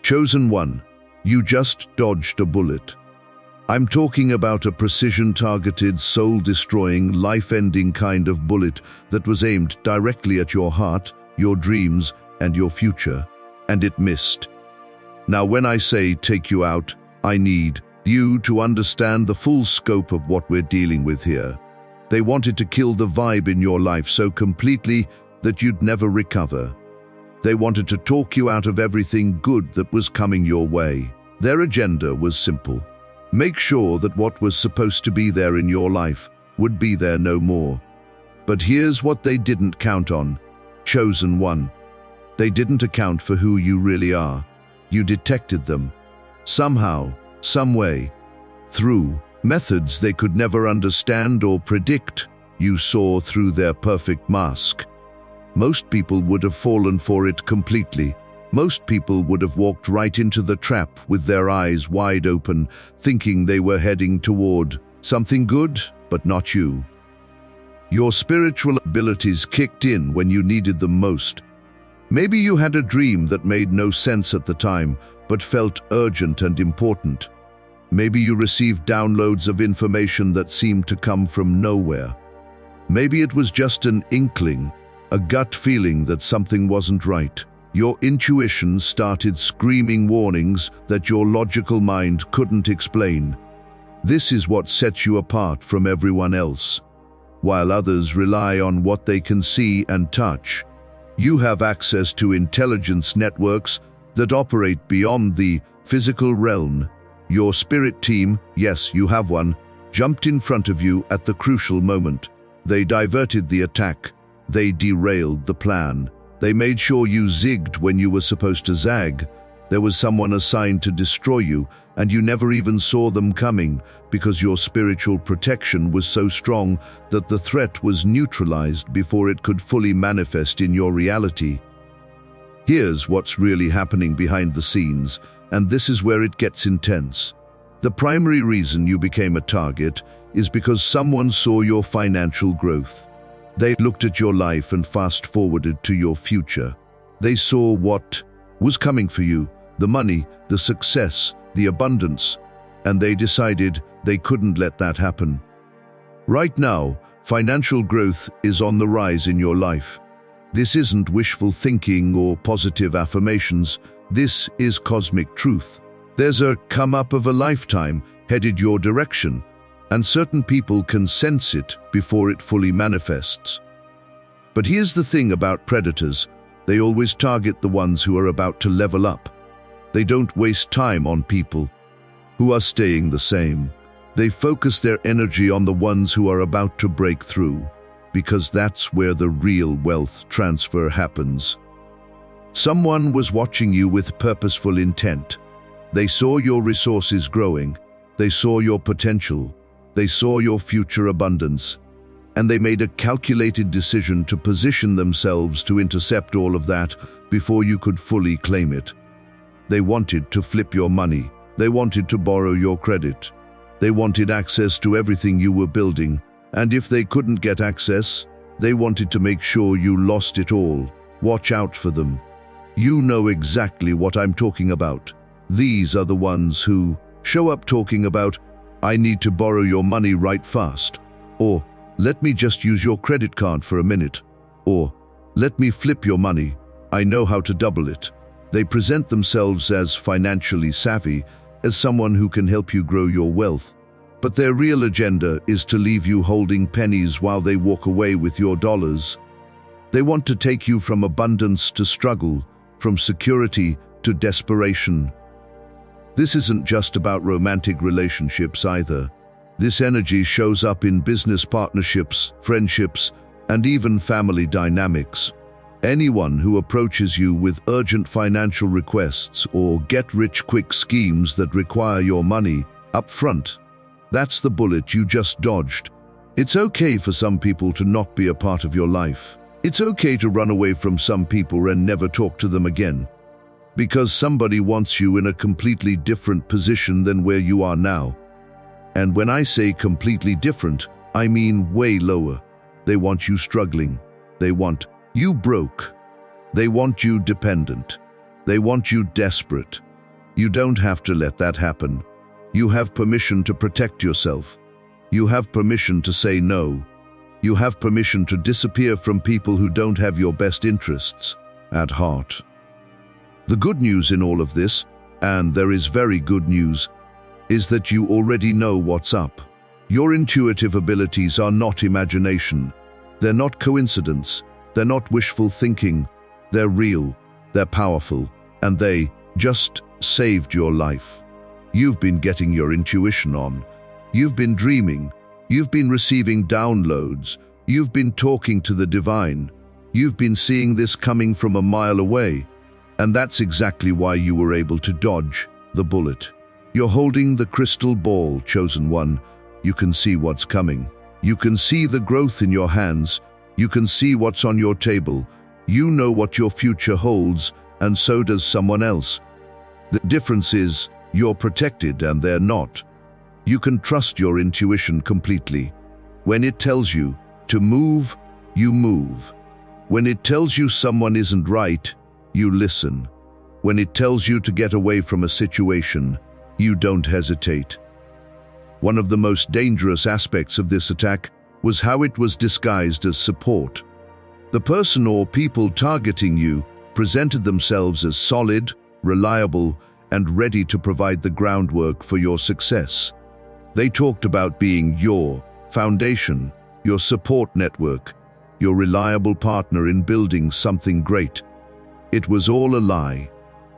Chosen one, you just dodged a bullet. I'm talking about a precision-targeted, soul-destroying, life-ending kind of bullet that was aimed directly at your heart, your dreams, and your future. And it missed. Now, when I say take you out, I need you to understand the full scope of what we're dealing with here. They wanted to kill the vibe in your life so completely that you'd never recover. They wanted to talk you out of everything good that was coming your way. Their agenda was simple. Make sure that what was supposed to be there in your life would be there no more. But here's what they didn't count on. Chosen one. They didn't account for who you really are. You detected them. Somehow, some way. Through methods they could never understand or predict, you saw through their perfect mask. Most people would have fallen for it completely. Most people would have walked right into the trap with their eyes wide open, thinking they were heading toward something good, but not you. Your spiritual abilities kicked in when you needed them most. Maybe you had a dream that made no sense at the time, but felt urgent and important. Maybe you received downloads of information that seemed to come from nowhere. Maybe it was just an inkling, a gut feeling that something wasn't right. Your intuition started screaming warnings that your logical mind couldn't explain. This is what sets you apart from everyone else. While others rely on what they can see and touch, you have access to intelligence networks that operate beyond the physical realm. Your spirit team, yes, you have one, jumped in front of you at the crucial moment. They diverted the attack. They derailed the plan. They made sure you zigged when you were supposed to zag. There was someone assigned to destroy you, and you never even saw them coming because your spiritual protection was so strong that the threat was neutralized before it could fully manifest in your reality. Here's what's really happening behind the scenes, and this is where it gets intense. The primary reason you became a target is because someone saw your financial growth. They looked at your life and fast-forwarded to your future. They saw what was coming for you, the money, the success, the abundance, and they decided they couldn't let that happen. Right now, financial growth is on the rise in your life. This isn't wishful thinking or positive affirmations. This is cosmic truth. There's a come-up of a lifetime headed your direction, and certain people can sense it before it fully manifests. But here's the thing about predators. They always target the ones who are about to level up. They don't waste time on people who are staying the same. They focus their energy on the ones who are about to break through, because that's where the real wealth transfer happens. Someone was watching you with purposeful intent. They saw your resources growing. They saw your potential. They saw your future abundance, and they made a calculated decision to position themselves to intercept all of that before you could fully claim it. They wanted to flip your money. They wanted to borrow your credit. They wanted access to everything you were building, and if they couldn't get access, they wanted to make sure you lost it all. Watch out for them. You know exactly what I'm talking about. These are the ones who show up talking about, "I need to borrow your money right fast," or "Let me just use your credit card for a minute," or "Let me flip your money, I know how to double it." They present themselves as financially savvy, as someone who can help you grow your wealth. But their real agenda is to leave you holding pennies while they walk away with your dollars. They want to take you from abundance to struggle, from security to desperation. This isn't just about romantic relationships either. This energy shows up in business partnerships, friendships, and even family dynamics. Anyone who approaches you with urgent financial requests or get-rich-quick schemes that require your money up front, that's the bullet you just dodged. It's okay for some people to not be a part of your life. It's okay to run away from some people and never talk to them again, because somebody wants you in a completely different position than where you are now. And when I say completely different, I mean way lower. They want you struggling. They want you broke. They want you dependent. They want you desperate. You don't have to let that happen. You have permission to protect yourself. You have permission to say no. You have permission to disappear from people who don't have your best interests at heart. The good news in all of this, and there is very good news, is that you already know what's up. Your intuitive abilities are not imagination. They're not coincidence. They're not wishful thinking. They're real, they're powerful, and they just saved your life. You've been getting your intuition on. You've been dreaming. You've been receiving downloads. You've been talking to the divine. You've been seeing this coming from a mile away. And that's exactly why you were able to dodge the bullet. You're holding the crystal ball, chosen one. You can see what's coming. You can see the growth in your hands. You can see what's on your table. You know what your future holds, and so does someone else. The difference is, you're protected and they're not. You can trust your intuition completely. When it tells you to move, you move. When it tells you someone isn't right, you listen. When it tells you to get away from a situation, you don't hesitate. One of the most dangerous aspects of this attack was how it was disguised as support. The person or people targeting you presented themselves as solid, reliable, and ready to provide the groundwork for your success. They talked about being your foundation, your support network, your reliable partner in building something great. It was all a lie.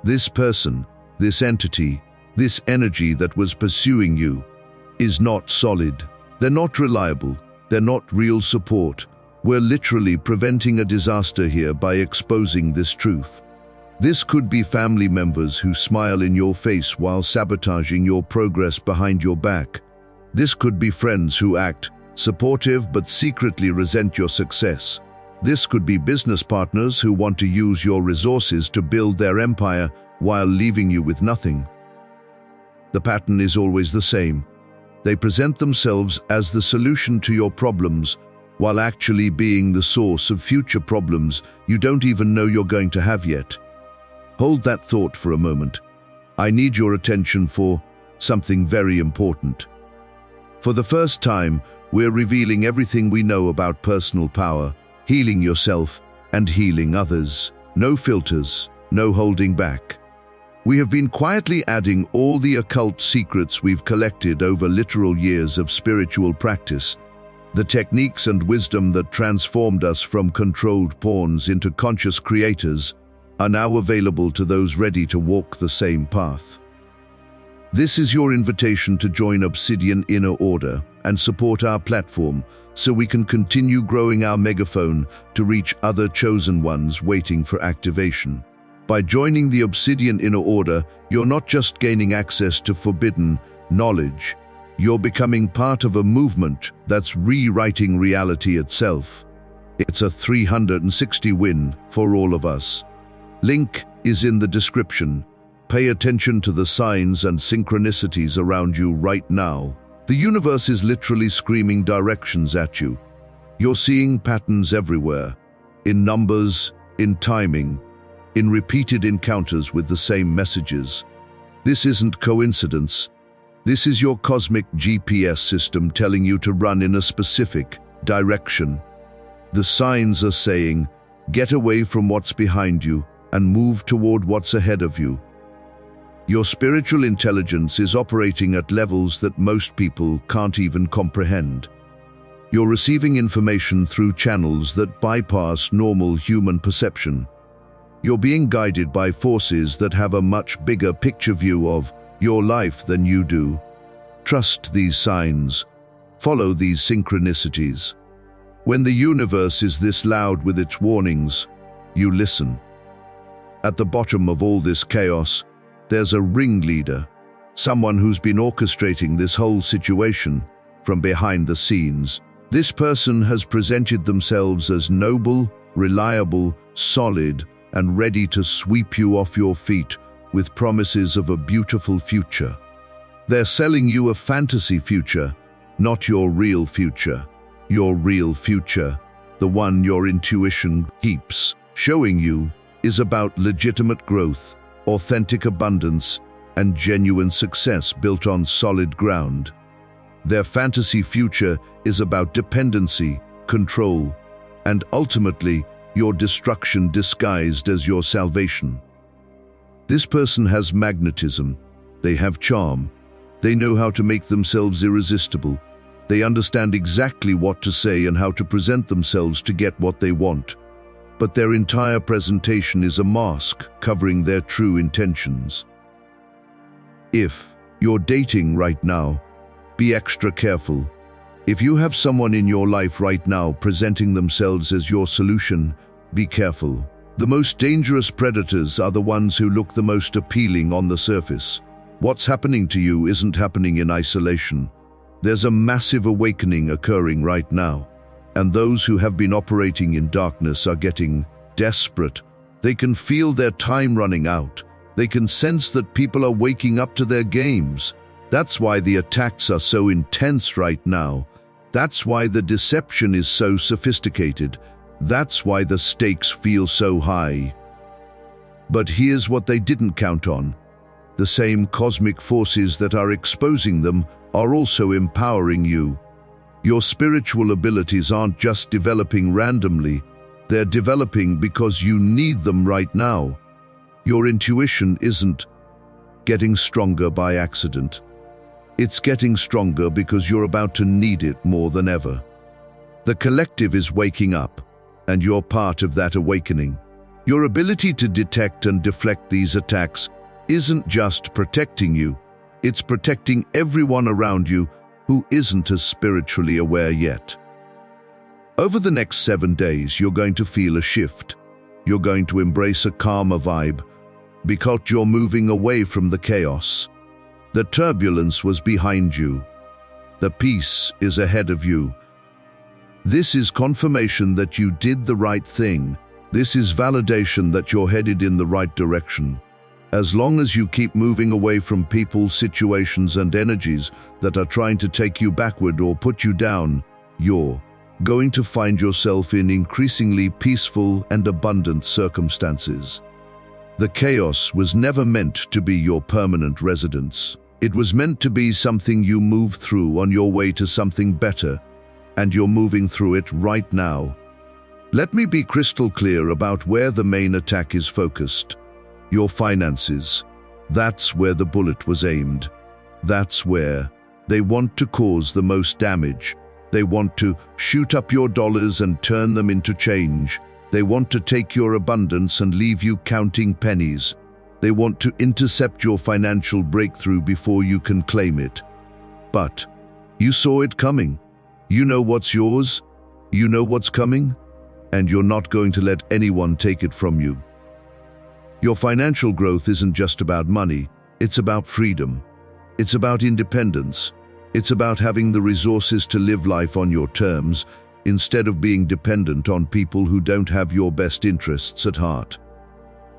This person, this entity, this energy that was pursuing you is not solid. They're not reliable. They're not real support. We're literally preventing a disaster here by exposing this truth. This could be family members who smile in your face while sabotaging your progress behind your back. This could be friends who act supportive but secretly resent your success. This could be business partners who want to use your resources to build their empire while leaving you with nothing. The pattern is always the same. They present themselves as the solution to your problems, while actually being the source of future problems you don't even know you're going to have yet. Hold that thought for a moment. I need your attention for something very important. For the first time, we're revealing everything we know about personal power, healing yourself, and healing others. No filters, no holding back. We have been quietly adding all the occult secrets we've collected over literal years of spiritual practice. The techniques and wisdom that transformed us from controlled pawns into conscious creators are now available to those ready to walk the same path. This is your invitation to join Obsidian Inner Order and support our platform so we can continue growing our megaphone to reach other chosen ones waiting for activation. By joining the Obsidian Inner Order, you're not just gaining access to forbidden knowledge, you're becoming part of a movement that's rewriting reality itself. It's a 360 win for all of us. Link is in the description. Pay attention to the signs and synchronicities around you right now. The universe is literally screaming directions at you. You're seeing patterns everywhere, in numbers, in timing, in repeated encounters with the same messages. This isn't coincidence. This is your cosmic GPS system telling you to run in a specific direction. The signs are saying, get away from what's behind you and move toward what's ahead of you. Your spiritual intelligence is operating at levels that most people can't even comprehend. You're receiving information through channels that bypass normal human perception. You're being guided by forces that have a much bigger picture view of your life than you do. Trust these signs. Follow these synchronicities. When the universe is this loud with its warnings, you listen. At the bottom of all this chaos, there's a ringleader, someone who's been orchestrating this whole situation from behind the scenes. This person has presented themselves as noble, reliable, solid, and ready to sweep you off your feet with promises of a beautiful future. They're selling you a fantasy future, not your real future. Your real future, the one your intuition keeps showing you, is about legitimate growth, authentic abundance, and genuine success built on solid ground. Their fantasy future is about dependency, control, and ultimately your destruction disguised as your salvation. This person has magnetism, they have charm, they know how to make themselves irresistible, they understand exactly what to say and how to present themselves to get what they want. But their entire presentation is a mask covering their true intentions. If you're dating right now, be extra careful. If you have someone in your life right now presenting themselves as your solution, be careful. The most dangerous predators are the ones who look the most appealing on the surface. What's happening to you isn't happening in isolation. There's a massive awakening occurring right now, and those who have been operating in darkness are getting desperate. They can feel their time running out. They can sense that people are waking up to their games. That's why the attacks are so intense right now. That's why the deception is so sophisticated. That's why the stakes feel so high. But here's what they didn't count on. The same cosmic forces that are exposing them are also empowering you. Your spiritual abilities aren't just developing randomly. They're developing because you need them right now. Your intuition isn't getting stronger by accident. It's getting stronger because you're about to need it more than ever. The collective is waking up, and you're part of that awakening. Your ability to detect and deflect these attacks isn't just protecting you, it's protecting everyone around you who isn't as spiritually aware yet. Over the next 7 days, you're going to feel a shift. You're going to embrace a calmer vibe because you're moving away from the chaos. The turbulence was behind you. The peace is ahead of you. This is confirmation that you did the right thing. This is validation that you're headed in the right direction. As long as you keep moving away from people, situations, and energies that are trying to take you backward or put you down, you're going to find yourself in increasingly peaceful and abundant circumstances. The chaos was never meant to be your permanent residence. It was meant to be something you move through on your way to something better, and you're moving through it right now. Let me be crystal clear about where the main attack is focused. Your finances. That's where the bullet was aimed. That's where they want to cause the most damage. They want to shoot up your dollars and turn them into change. They want to take your abundance and leave you counting pennies. They want to intercept your financial breakthrough before you can claim it. But you saw it coming. You know what's yours. You know what's coming. And you're not going to let anyone take it from you. Your financial growth isn't just about money. It's about freedom. It's about independence. It's about having the resources to live life on your terms, instead of being dependent on people who don't have your best interests at heart.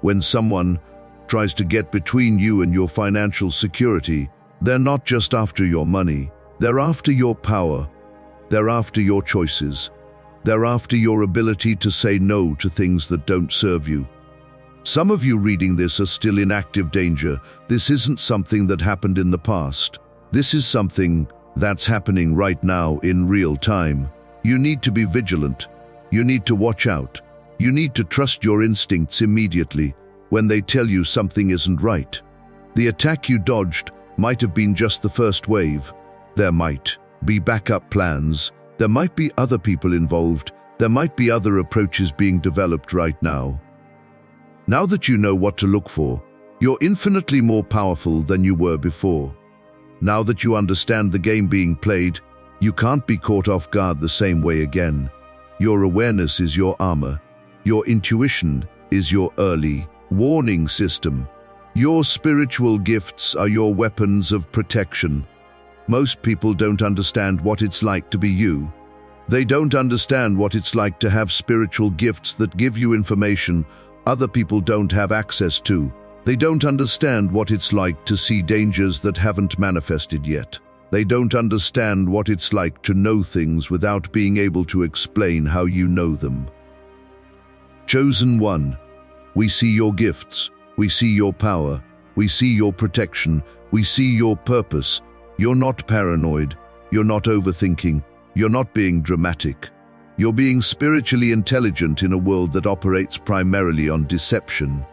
When someone tries to get between you and your financial security, they're not just after your money, they're after your power, they're after your choices, they're after your ability to say no to things that don't serve you. Some of you reading this are still in active danger. This isn't something that happened in the past. This is something that's happening right now in real time. You need to be vigilant. You need to watch out. You need to trust your instincts immediately when they tell you something isn't right. The attack you dodged might have been just the first wave. There might be backup plans. There might be other people involved. There might be other approaches being developed right now. Now that you know what to look for, you're infinitely more powerful than you were before. Now that you understand the game being played, you can't be caught off guard the same way again. Your awareness is your armor. Your intuition is your early warning system. Your spiritual gifts are your weapons of protection. Most people don't understand what it's like to be you. They don't understand what it's like to have spiritual gifts that give you information other people don't have access to. They don't understand what it's like to see dangers that haven't manifested yet. They don't understand what it's like to know things without being able to explain how you know them. Chosen one, we see your gifts, we see your power, We see your protection. We see your purpose. You're not paranoid. You're not overthinking. You're not being dramatic. You're being spiritually intelligent in a world that operates primarily on deception.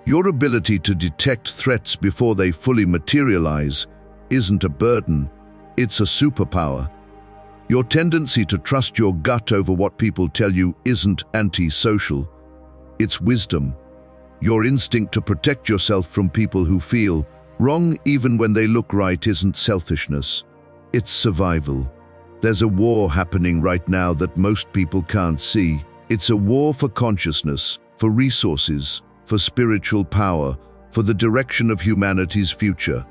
Your ability to detect threats before they fully materialize isn't a burden, it's a superpower. Your tendency to trust your gut over what people tell you isn't antisocial, it's wisdom. Your instinct to protect yourself from people who feel wrong even when they look right isn't selfishness, it's survival. There's a war happening right now that most people can't see. It's a war for consciousness, for resources, for spiritual power, for the direction of humanity's future.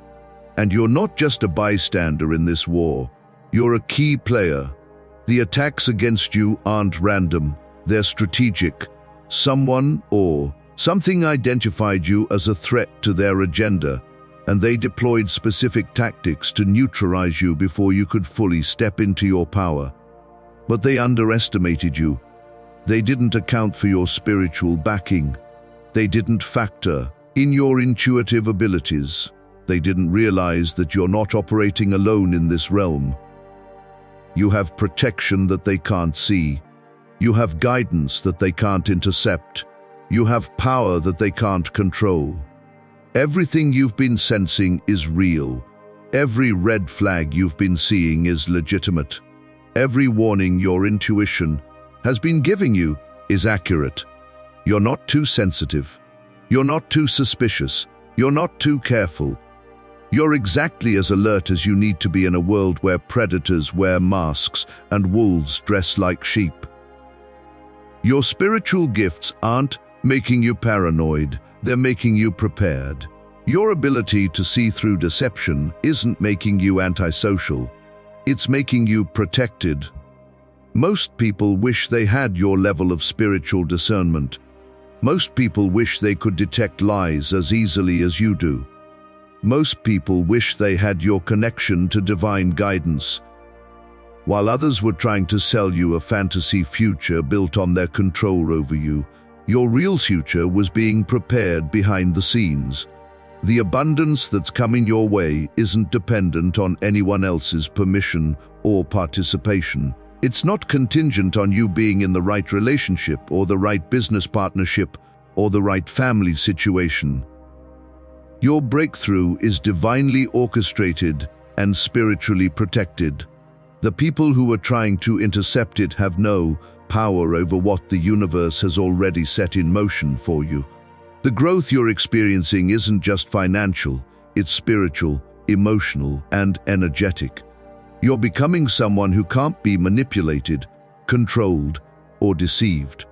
And you're not just a bystander in this war, you're a key player. The attacks against you aren't random, they're strategic. Someone or something identified you as a threat to their agenda, and they deployed specific tactics to neutralize you before you could fully step into your power. But they underestimated you. They didn't account for your spiritual backing. They didn't factor in your intuitive abilities. They didn't realize that you're not operating alone in this realm. You have protection that they can't see. You have guidance that they can't intercept. You have power that they can't control. Everything you've been sensing is real. Every red flag you've been seeing is legitimate. Every warning your intuition has been giving you is accurate. You're not too sensitive. You're not too suspicious. You're not too careful. You're exactly as alert as you need to be in a world where predators wear masks and wolves dress like sheep. Your spiritual gifts aren't making you paranoid, they're making you prepared. Your ability to see through deception isn't making you antisocial, it's making you protected. Most people wish they had your level of spiritual discernment. Most people wish they could detect lies as easily as you do. Most people wish they had your connection to divine guidance, while others were trying to sell you a fantasy future built on their control over you. Your real future was being prepared behind the scenes. The abundance that's coming your way isn't dependent on anyone else's permission or participation. It's not contingent on you being in the right relationship or the right business partnership or the right family situation. Your breakthrough is divinely orchestrated and spiritually protected. The people who are trying to intercept it have no power over what the universe has already set in motion for you. The growth you're experiencing isn't just financial, it's spiritual, emotional, and energetic. You're becoming someone who can't be manipulated, controlled, or deceived.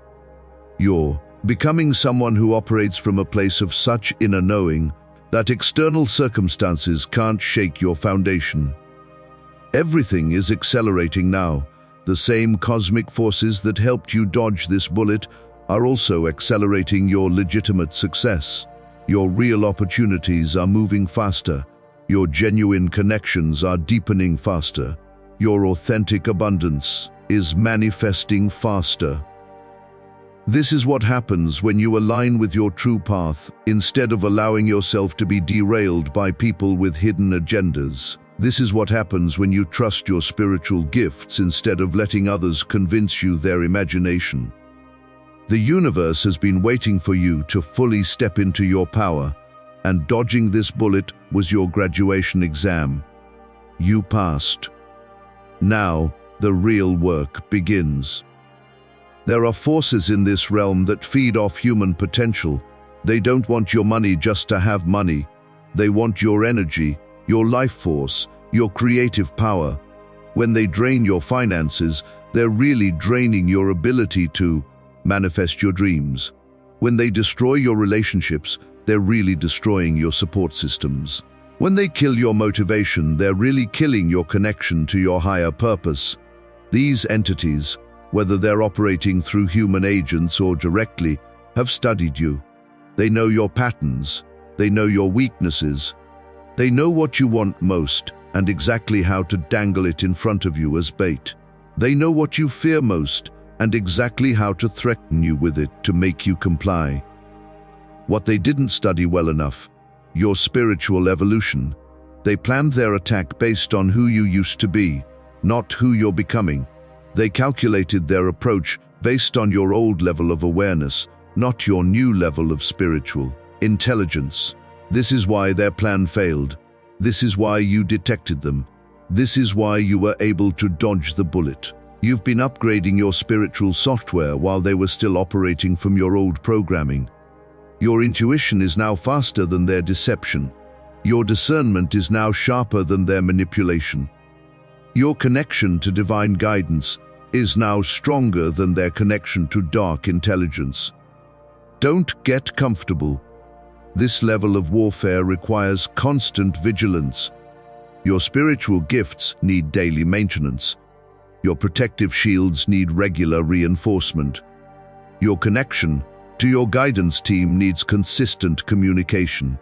You're becoming someone who operates from a place of such inner knowing that external circumstances can't shake your foundation. Everything is accelerating now. The same cosmic forces that helped you dodge this bullet are also accelerating your legitimate success. Your real opportunities are moving faster. Your genuine connections are deepening faster. Your authentic abundance is manifesting faster. This is what happens when you align with your true path, instead of allowing yourself to be derailed by people with hidden agendas. This is what happens when you trust your spiritual gifts instead of letting others convince you their imagination. The universe has been waiting for you to fully step into your power, and dodging this bullet was your graduation exam. You passed. Now, the real work begins. There are forces in this realm that feed off human potential. They don't want your money just to have money. They want your energy, your life force, your creative power. When they drain your finances, they're really draining your ability to manifest your dreams. When they destroy your relationships, they're really destroying your support systems. When they kill your motivation, they're really killing your connection to your higher purpose. These entities, whether they're operating through human agents or directly, have studied you. They know your patterns. They know your weaknesses. They know what you want most and exactly how to dangle it in front of you as bait. They know what you fear most and exactly how to threaten you with it to make you comply. What they didn't study well enough your spiritual evolution. They planned their attack based on who you used to be, not who you're becoming. They calculated their approach based on your old level of awareness, not your new level of spiritual intelligence. This is why their plan failed. This is why you detected them. This is why you were able to dodge the bullet. You've been upgrading your spiritual software while they were still operating from your old programming. Your intuition is now faster than their deception. Your discernment is now sharper than their manipulation. Your connection to divine guidance is now stronger than their connection to dark intelligence. Don't get comfortable. This level of warfare requires constant vigilance. Your spiritual gifts need daily maintenance. Your protective shields need regular reinforcement. Your connection to your guidance team needs consistent communication.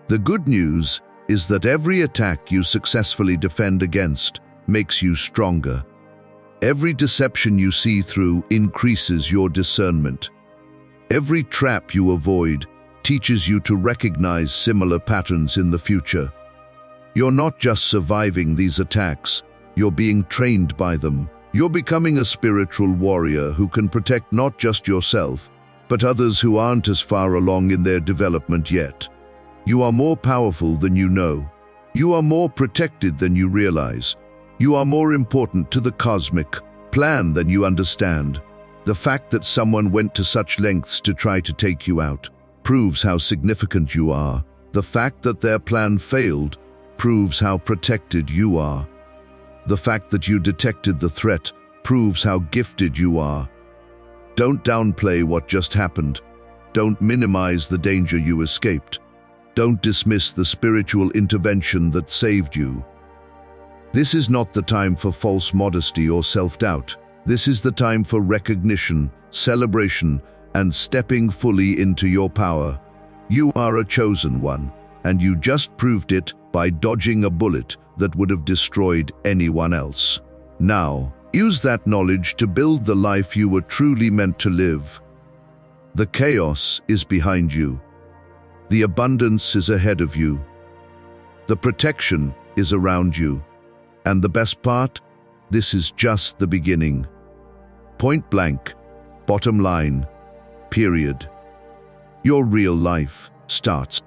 The good news is that every attack you successfully defend against makes you stronger. Every deception you see through increases your discernment. Every trap you avoid teaches you to recognize similar patterns in the future. You're not just surviving these attacks, you're being trained by them. You're becoming a spiritual warrior who can protect not just yourself, but others who aren't as far along in their development yet. You are more powerful than you know. You are more protected than you realize. You are more important to the cosmic plan than you understand. The fact that someone went to such lengths to try to take you out proves how significant you are. The fact that their plan failed proves how protected you are. The fact that you detected the threat proves how gifted you are. Don't downplay what just happened. Don't minimize the danger you escaped. Don't dismiss the spiritual intervention that saved you. This is not the time for false modesty or self-doubt. This is the time for recognition, celebration, and stepping fully into your power. You are a chosen one, and you just proved it by dodging a bullet that would have destroyed anyone else. Now, use that knowledge to build the life you were truly meant to live. The chaos is behind you. The abundance is ahead of you. The protection is around you. And the best part? This is just the beginning. Point blank, bottom line, period. Your real life starts